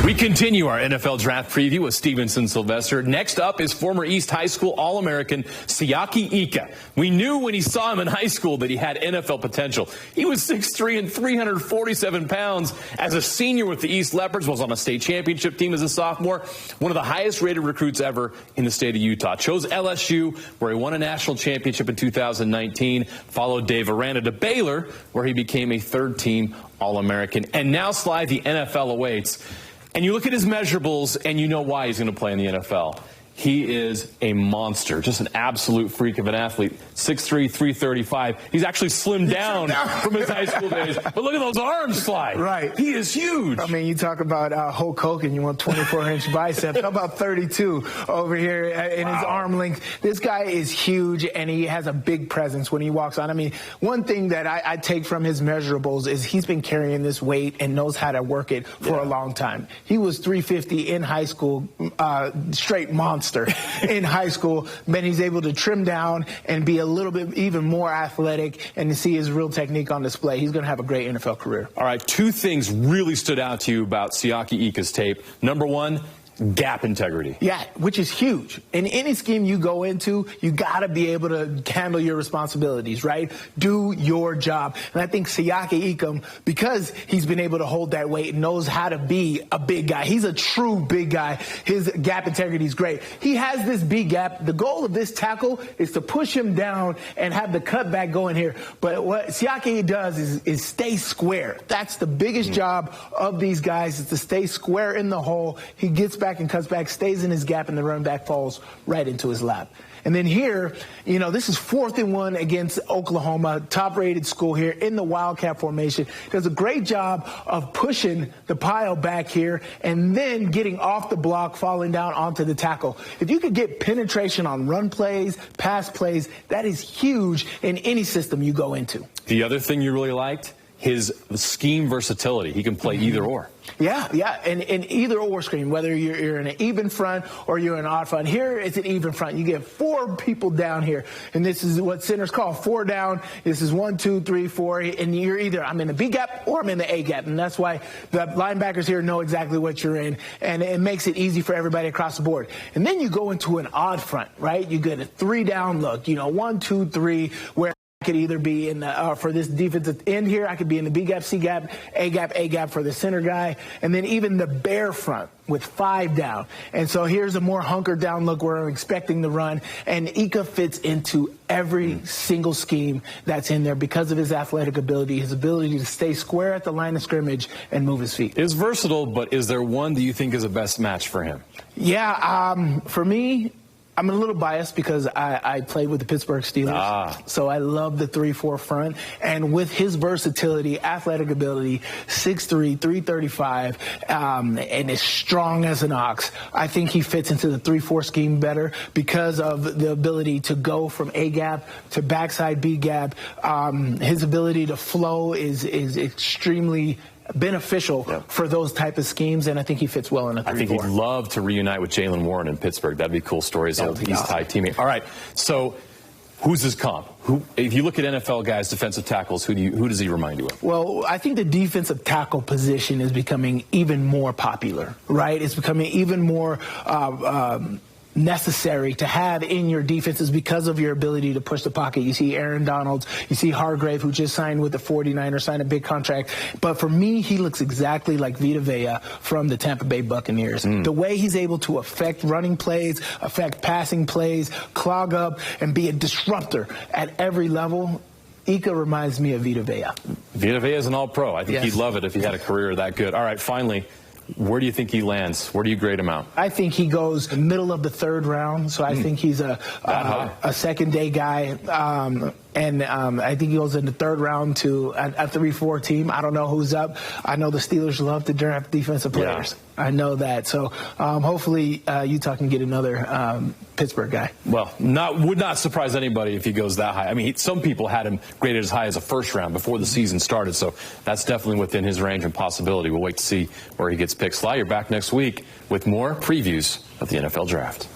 We continue our NFL draft preview with Stevenson Sylvester. Next up is former East High School All-American Siaki Ika. We knew when he saw him in high school that he had NFL potential. He was 6'3" and 347 pounds. As a senior with the East Leopards, was on a state championship team as a sophomore. One of the highest rated recruits ever in the state of Utah. Chose LSU, where he won a national championship in 2019. Followed Dave Aranda to Baylor, where he became a third-team All-American. And now, Sly, the NFL awaits. And you look at his measurables, and you know why he's going to play in the NFL. He is a monster, just an absolute freak of an athlete. 6'3", 335. He's actually slimmed down from his high school days. But look at those arms, Sly. Right. He is huge. I mean, you talk about Hulk Hogan, you want 24-inch biceps. How about 32 over here in his arm length? This guy is huge, and he has a big presence when he walks on. I mean, one thing that I take from his measurables is he's been carrying this weight and knows how to work it for a long time. He was 350 in high school, straight monster. In high school, but he's able to trim down and be a little bit even more athletic and to see his real technique on display. He's going to have a great NFL career. All right, two things really stood out to you about Siaki Ika's tape. Number one, gap integrity. Yeah, which is huge. In any scheme you go into, you got to be able to handle your responsibilities, right? Do your job. And I think Siaki Ika, because he's been able to hold that weight, knows how to be a big guy. He's a true big guy. His gap integrity is great. He has this big gap. The goal of this tackle is to push him down and have the cutback going here. But what Siaki does is stay square. That's the biggest job of these guys, is to stay square in the hole. He gets back and cuts back, stays in his gap, and the running back falls right into his lap. And then here, you know, this is 4th and 1 against Oklahoma, top-rated school here in the Wildcat formation. Does a great job of pushing the pile back here and then getting off the block, falling down onto the tackle. If you could get penetration on run plays, pass plays, that is huge in any system you go into. The other thing you really liked? His scheme versatility. He can play either or. Yeah, and either or scheme, whether you're in an even front or you're in an odd front. Here it's an even front. You get 4 people down here, and this is what centers call 4 down. This is 1, 2, 3, 4, and you're either I'm in the B gap or I'm in the A gap, and that's why the linebackers here know exactly what you're in, and it makes it easy for everybody across the board. And then you go into an odd front, right? You get a 3 down look, 1, 2, 3, where I could either be in the for this defensive end here, I could be in the B gap, C gap, A gap for the center guy, and then even the bear front with 5 down. And so here's a more hunkered down look where I'm expecting the run, and Ika fits into every single scheme that's in there because of his athletic ability, his ability to stay square at the line of scrimmage and move his feet. It's versatile, but is there one that you think is a best match for him? Yeah, for me, I'm a little biased because I played with the Pittsburgh Steelers, so I love the 3-4 front. And with his versatility, athletic ability, 6'3", 335, and as strong as an ox, I think he fits into the 3-4 scheme better because of the ability to go from A gap to backside B gap. His ability to flow is extremely beneficial for those type of schemes, and I think he fits well in a 3-4. I think he'd love to reunite with Jalen Warren in Pittsburgh. That'd be a cool story as old East High teammate. All right, so who's his comp? If you look at NFL guys, defensive tackles, who does he remind you of? Well, I think the defensive tackle position is becoming even more popular, right? It's becoming even more necessary to have in your defenses because of your ability to push the pocket. You see Aaron Donald, you see Hargrave, who just signed with the 49ers, signed a big contract. But for me, he looks exactly like Vita Vea from the Tampa Bay Buccaneers. The way he's able to affect running plays, affect passing plays, clog up, and be a disruptor at every level. Ika reminds me of Vita Vea. Vita Vea is an all-pro. I think he'd love it if he had a career that good. All right, finally, where do you think he lands? Where do you grade him out? I think he goes middle of the 3rd round, so I think he's a second-day guy. And I think he goes in the 3rd round to a 3-4 team. I don't know who's up. I know the Steelers love to draft defensive players. I know that. So hopefully Utah can get another Pittsburgh guy. Well, would not surprise anybody if he goes that high. I mean, some people had him graded as high as a 1st round before the season started. So that's definitely within his range and possibility. We'll wait to see where he gets picked. Sly, you're back next week with more previews of the NFL Draft.